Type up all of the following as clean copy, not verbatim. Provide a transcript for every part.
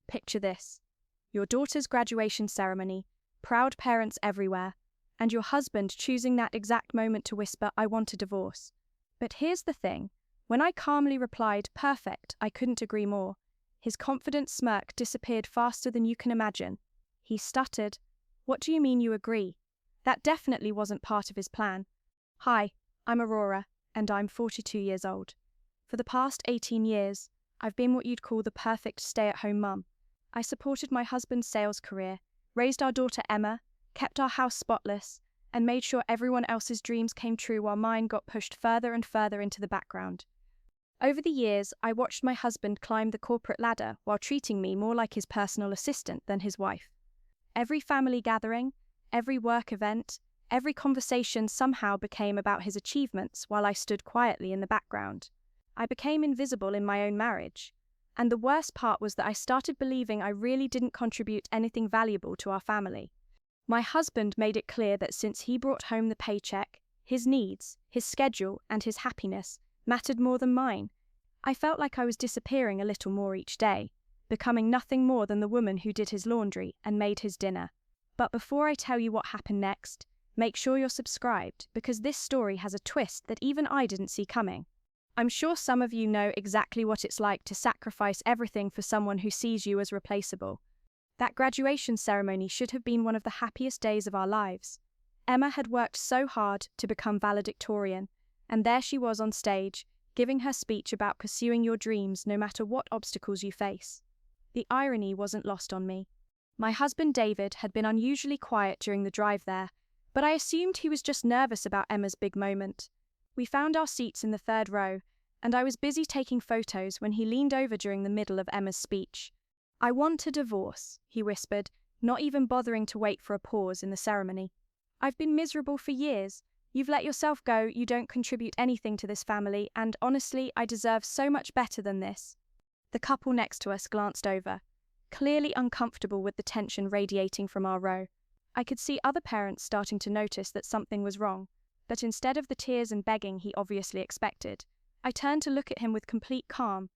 Picture this. Your daughter's graduation ceremony, proud parents everywhere, and your husband choosing that exact moment to whisper, "I want a divorce." But here's the thing. When I calmly replied, "Perfect, I couldn't agree more," his confident smirk disappeared faster than you can imagine. He stuttered, "What do you mean you agree? That definitely wasn't part of his plan." "Hi, I'm Aurora, and I'm 42 years old. For the past 18 years, I've been what you'd call the perfect stay-at-home mum. I supported my husband's sales career, raised our daughter Emma, kept our house spotless, and made sure everyone else's dreams came true while mine got pushed further and further into the background. Over the years, I watched my husband climb the corporate ladder while treating me more like his personal assistant than his wife. Every family gathering, every work event, every conversation somehow became about his achievements while I stood quietly in the background. I became invisible in my own marriage. And the worst part was that I started believing I really didn't contribute anything valuable to our family. My husband made it clear that since he brought home the paycheck, his needs, his schedule, and his happiness mattered more than mine. I felt like I was disappearing a little more each day, becoming nothing more than the woman who did his laundry and made his dinner. But before I tell you what happened next, make sure you're subscribed, because this story has a twist that even I didn't see coming. I'm sure some of you know exactly what it's like to sacrifice everything for someone who sees you as replaceable. That graduation ceremony should have been one of the happiest days of our lives. Emma had worked so hard to become valedictorian, and there she was on stage, giving her speech about pursuing your dreams no matter what obstacles you face. The irony wasn't lost on me. My husband David had been unusually quiet during the drive there, but I assumed he was just nervous about Emma's big moment. We found our seats in the third row, and I was busy taking photos when he leaned over during the middle of Emma's speech. "I want a divorce," he whispered, not even bothering to wait for a pause in the ceremony. "I've been miserable for years. You've let yourself go, you don't contribute anything to this family, and honestly, I deserve so much better than this." The couple next to us glanced over, clearly uncomfortable with the tension radiating from our row. I could see other parents starting to notice that something was wrong, but instead of the tears and begging he obviously expected, I turned to look at him with complete calm.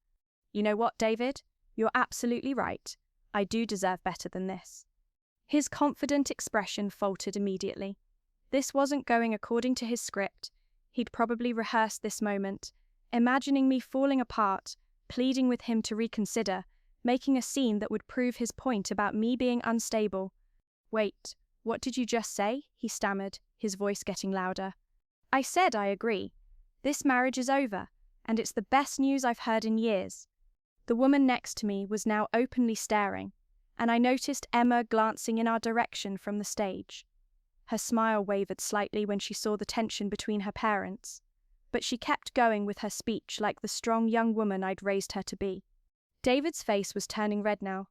"You know what, David? You're absolutely right. I do deserve better than this." His confident expression faltered immediately. This wasn't going according to his script. He'd probably rehearsed this moment, imagining me falling apart, pleading with him to reconsider, making a scene that would prove his point about me being unstable. "Wait, what did you just say?" he stammered, his voice getting louder. "I said I agree. This marriage is over, and it's the best news I've heard in years." The woman next to me was now openly staring, and I noticed Emma glancing in our direction from the stage. Her smile wavered slightly when she saw the tension between her parents, but she kept going with her speech like the strong young woman I'd raised her to be. David's face was turning red now.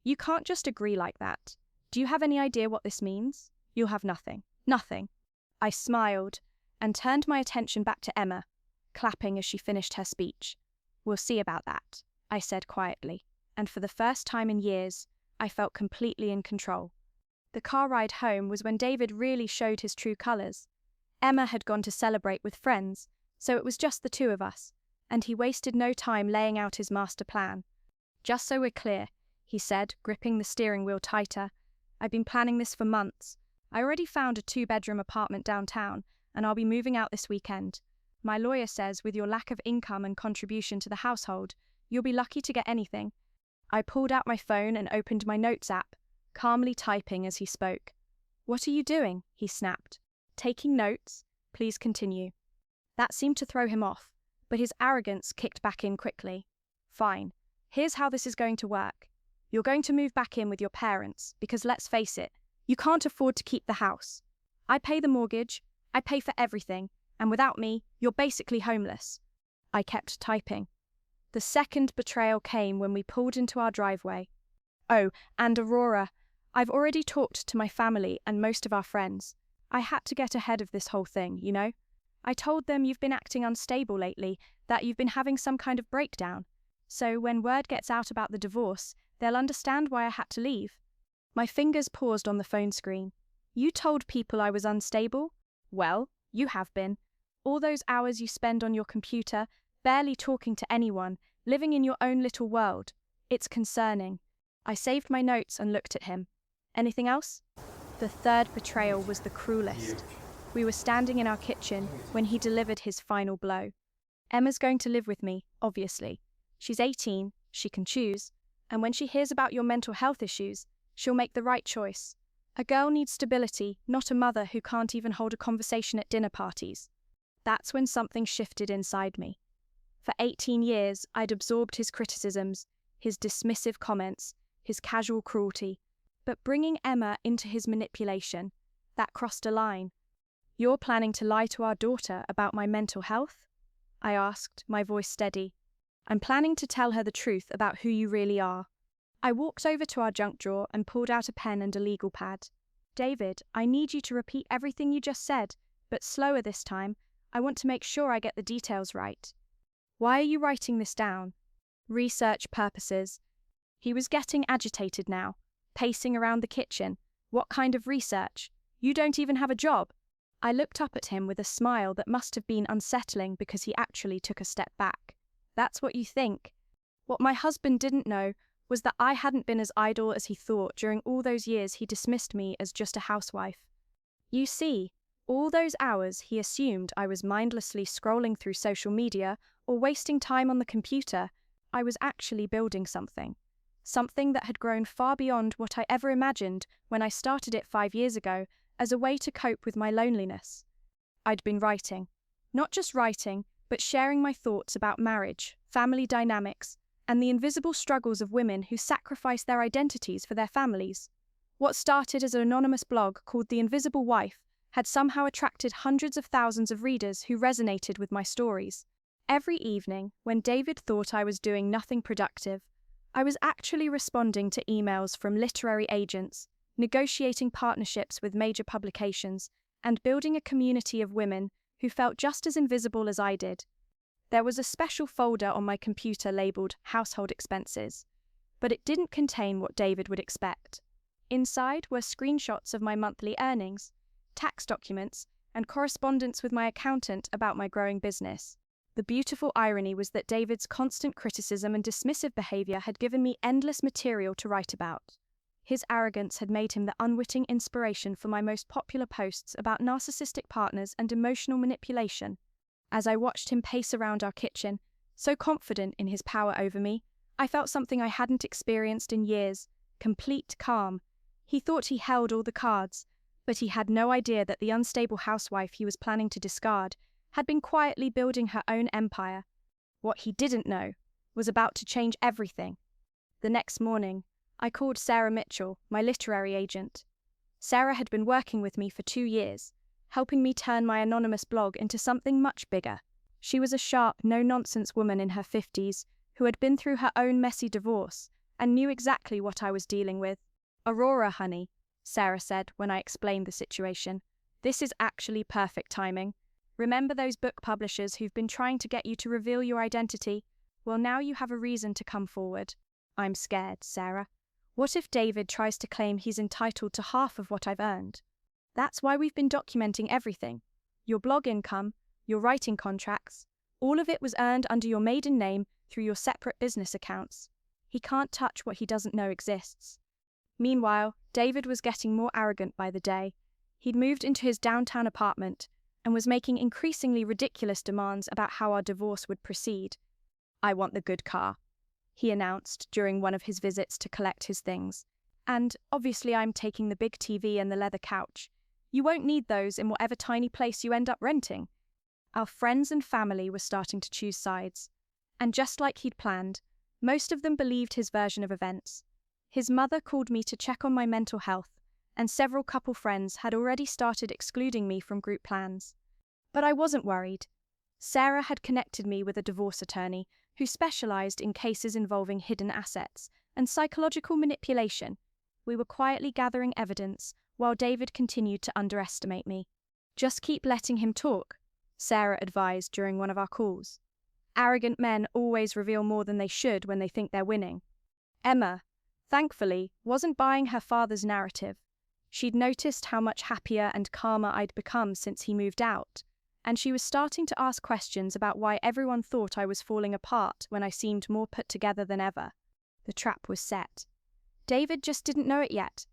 "You can't just agree like that. Do you have any idea what this means? You'll have nothing. Nothing." I smiled and turned my attention back to Emma, clapping as she finished her speech. "We'll see about that," I said quietly, and for the first time in years, I felt completely in control. The car ride home was when David really showed his true colors. Emma had gone to celebrate with friends, so it was just the two of us, and he wasted no time laying out his master plan. "Just so we're clear," he said, gripping the steering wheel tighter, "I've been planning this for months. I already found a 2-bedroom apartment downtown, and I'll be moving out this weekend. My lawyer says with your lack of income and contribution to the household, you'll be lucky to get anything." I pulled out my phone and opened my notes app, calmly typing as he spoke. "What are you doing?" he snapped. "Taking notes? Please continue." That seemed to throw him off, but his arrogance kicked back in quickly. "Fine. Here's how this is going to work. You're going to move back in with your parents, because let's face it, you can't afford to keep the house. I pay the mortgage, I pay for everything, and without me, you're basically homeless." I kept typing. The second betrayal came when we pulled into our driveway. "Oh, and Aurora, I've already talked to my family and most of our friends. I had to get ahead of this whole thing, you know? I told them you've been acting unstable lately, that you've been having some kind of breakdown. So when word gets out about the divorce, they'll understand why I had to leave." My fingers paused on the phone screen. "You told people I was unstable? Well, you have been. All those hours you spend on your computer, barely talking to anyone, living in your own little world. It's concerning. I saved my notes and looked at him. Anything else? The third betrayal was the cruelest. We were standing in our kitchen when he delivered his final blow. Emma's going to live with me, obviously. She's 18, she can choose, and when she hears about your mental health issues, she'll make the right choice. A girl needs stability, not a mother who can't even hold a conversation at dinner parties. That's when something shifted inside me. For 18 years, I'd absorbed his criticisms, his dismissive comments, his casual cruelty. But bringing Emma into his manipulation, that crossed a line. "You're planning to lie to our daughter about my mental health?" I asked, my voice steady. "I'm planning to tell her the truth about who you really are." I walked over to our junk drawer and pulled out a pen and a legal pad. "David, I need you to repeat everything you just said, but slower this time. I want to make sure I get the details right." "Why are you writing this down?" "Research purposes." He was getting agitated now, pacing around the kitchen. "What kind of research? You don't even have a job." I looked up at him with a smile that must have been unsettling because he actually took a step back. "That's what you think." What my husband didn't know was that I hadn't been as idle as he thought during all those years he dismissed me as just a housewife. You see, all those hours he assumed I was mindlessly scrolling through social media or wasting time on the computer, I was actually building something. Something that had grown far beyond what I ever imagined when I started it 5 years ago as a way to cope with my loneliness. I'd been writing. Not just writing, but sharing my thoughts about marriage, family dynamics, and the invisible struggles of women who sacrifice their identities for their families. What started as an anonymous blog called The Invisible Wife had somehow attracted hundreds of thousands of readers who resonated with my stories. Every evening, when David thought I was doing nothing productive, I was actually responding to emails from literary agents, negotiating partnerships with major publications, and building a community of women who felt just as invisible as I did. There was a special folder on my computer labeled Household Expenses, but it didn't contain what David would expect. Inside were screenshots of my monthly earnings, tax documents, and correspondence with my accountant about my growing business. The beautiful irony was that David's constant criticism and dismissive behavior had given me endless material to write about. His arrogance had made him the unwitting inspiration for my most popular posts about narcissistic partners and emotional manipulation. As I watched him pace around our kitchen, so confident in his power over me, I felt something I hadn't experienced in years: complete calm. He thought he held all the cards, but he had no idea that the unstable housewife he was planning to discard had been quietly building her own empire. What he didn't know was about to change everything. The next morning, I called Sarah Mitchell, my literary agent. Sarah had been working with me for 2 years, helping me turn my anonymous blog into something much bigger. She was a sharp, no-nonsense woman in her 50s who had been through her own messy divorce and knew exactly what I was dealing with. "Aurora, honey," Sarah said when I explained the situation, "this is actually perfect timing. Remember those book publishers who've been trying to get you to reveal your identity? Well, now you have a reason to come forward." "I'm scared, Sarah. What if David tries to claim he's entitled to half of what I've earned?" "That's why we've been documenting everything. Your blog income, your writing contracts, all of it was earned under your maiden name through your separate business accounts. He can't touch what he doesn't know exists." Meanwhile, David was getting more arrogant by the day. He'd moved into his downtown apartment and was making increasingly ridiculous demands about how our divorce would proceed. "I want the good car," he announced during one of his visits to collect his things. "And obviously I'm taking the big TV and the leather couch. You won't need those in whatever tiny place you end up renting." Our friends and family were starting to choose sides. And just like he'd planned, most of them believed his version of events. His mother called me to check on my mental health, and several couple friends had already started excluding me from group plans. But I wasn't worried. Sarah had connected me with a divorce attorney who specialized in cases involving hidden assets and psychological manipulation. We were quietly gathering evidence while David continued to underestimate me. "Just keep letting him talk," Sarah advised during one of our calls. "Arrogant men always reveal more than they should when they think they're winning." Emma, thankfully, wasn't buying her father's narrative. She'd noticed how much happier and calmer I'd become since he moved out, and she was starting to ask questions about why everyone thought I was falling apart when I seemed more put together than ever. The trap was set. David just didn't know it yet.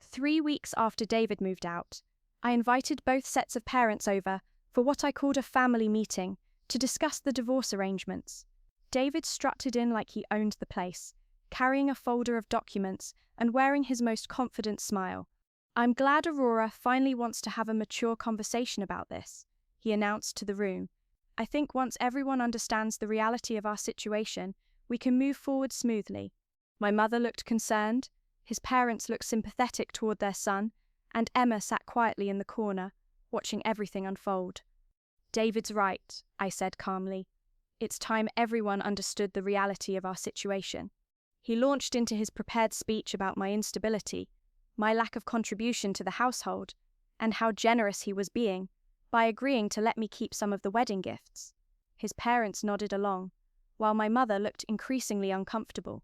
3 weeks after David moved out, I invited both sets of parents over for what I called a family meeting to discuss the divorce arrangements. David strutted in like he owned the place, carrying a folder of documents and wearing his most confident smile. "I'm glad Aurora finally wants to have a mature conversation about this," he announced to the room. "I think once everyone understands the reality of our situation, we can move forward smoothly." My mother looked concerned, his parents looked sympathetic toward their son, and Emma sat quietly in the corner, watching everything unfold. "David's right," I said calmly. "It's time everyone understood the reality of our situation." He launched into his prepared speech about my instability, my lack of contribution to the household, and how generous he was being by agreeing to let me keep some of the wedding gifts. His parents nodded along, while my mother looked increasingly uncomfortable.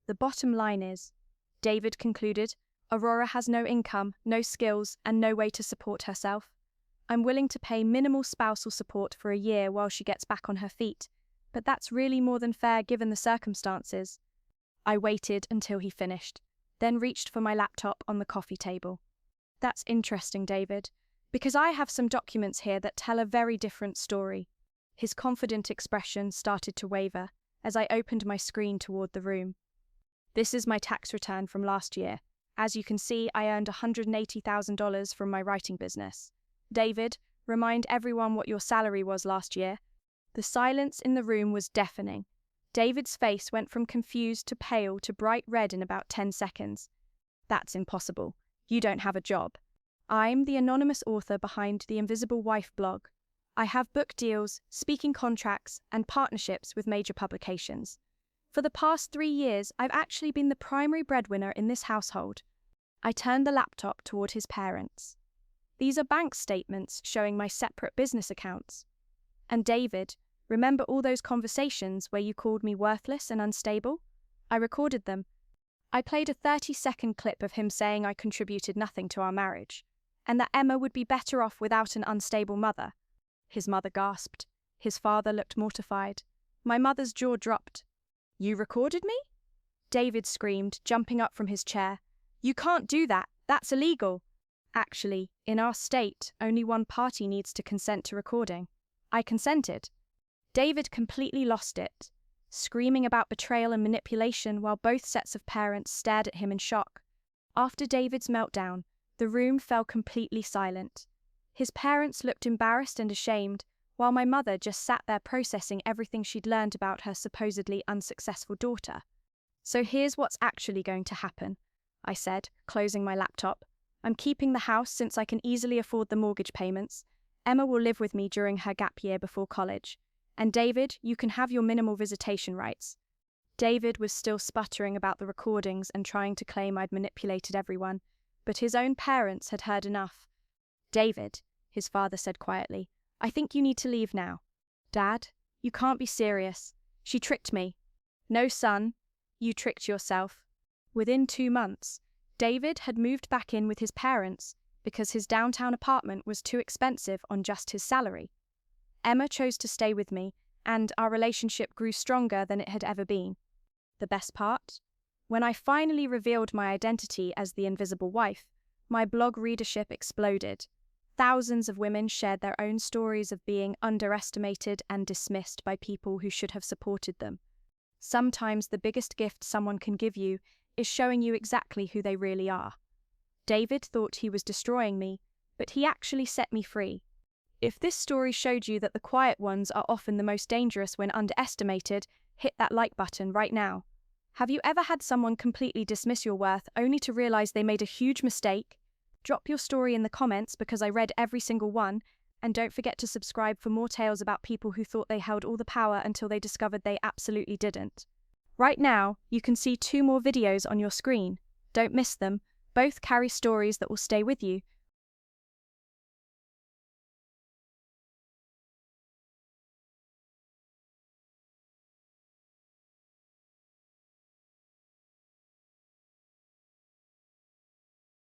"The bottom line is," David concluded, "Aurora has no income, no skills, and no way to support herself. I'm willing to pay minimal spousal support for a year while she gets back on her feet, but that's really more than fair given the circumstances." I waited until he finished, then reached for my laptop on the coffee table. "That's interesting, David, because I have some documents here that tell a very different story." His confident expression started to waver as I opened my screen toward the room. "This is my tax return from last year. As you can see, I earned $180,000 from my writing business. David, remind everyone what your salary was last year." The silence in the room was deafening. David's face went from confused to pale to bright red in about 10 seconds. "That's impossible. You don't have a job." "I'm the anonymous author behind the Invisible Wife blog. I have book deals, speaking contracts, and partnerships with major publications. For the past 3 years, I've actually been the primary breadwinner in this household." I turned the laptop toward his parents. "These are bank statements showing my separate business accounts. And David, remember all those conversations where you called me worthless and unstable? I recorded them." I played a 30-second clip of him saying I contributed nothing to our marriage, and that Emma would be better off without an unstable mother. His mother gasped. His father looked mortified. My mother's jaw dropped. "You recorded me?" David screamed, jumping up from his chair. "You can't do that. That's illegal." "Actually, in our state, only one party needs to consent to recording. I consented." David completely lost it, screaming about betrayal and manipulation while both sets of parents stared at him in shock. After David's meltdown, the room fell completely silent. His parents looked embarrassed and ashamed, while my mother just sat there processing everything she'd learned about her supposedly unsuccessful daughter. "So here's what's actually going to happen," I said, closing my laptop. "I'm keeping the house since I can easily afford the mortgage payments. Emma will live with me during her gap year before college. And David, you can have your minimal visitation rights." David was still sputtering about the recordings and trying to claim I'd manipulated everyone, but his own parents had heard enough. "David," his father said quietly, "I think you need to leave now." "Dad, you can't be serious. She tricked me." "No, son, you tricked yourself." Within 2 months, David had moved back in with his parents because his downtown apartment was too expensive on just his salary. Emma chose to stay with me, and our relationship grew stronger than it had ever been. The best part? When I finally revealed my identity as the Invisible Wife, my blog readership exploded. Thousands of women shared their own stories of being underestimated and dismissed by people who should have supported them. Sometimes the biggest gift someone can give you is showing you exactly who they really are. David thought he was destroying me, but he actually set me free. If this story showed you that the quiet ones are often the most dangerous when underestimated, hit that like button right now. Have you ever had someone completely dismiss your worth only to realize they made a huge mistake? Drop your story in the comments because I read every single one, and don't forget to subscribe for more tales about people who thought they held all the power until they discovered they absolutely didn't. Right now, you can see 2 more videos on your screen. Don't miss them. Both carry stories that will stay with you,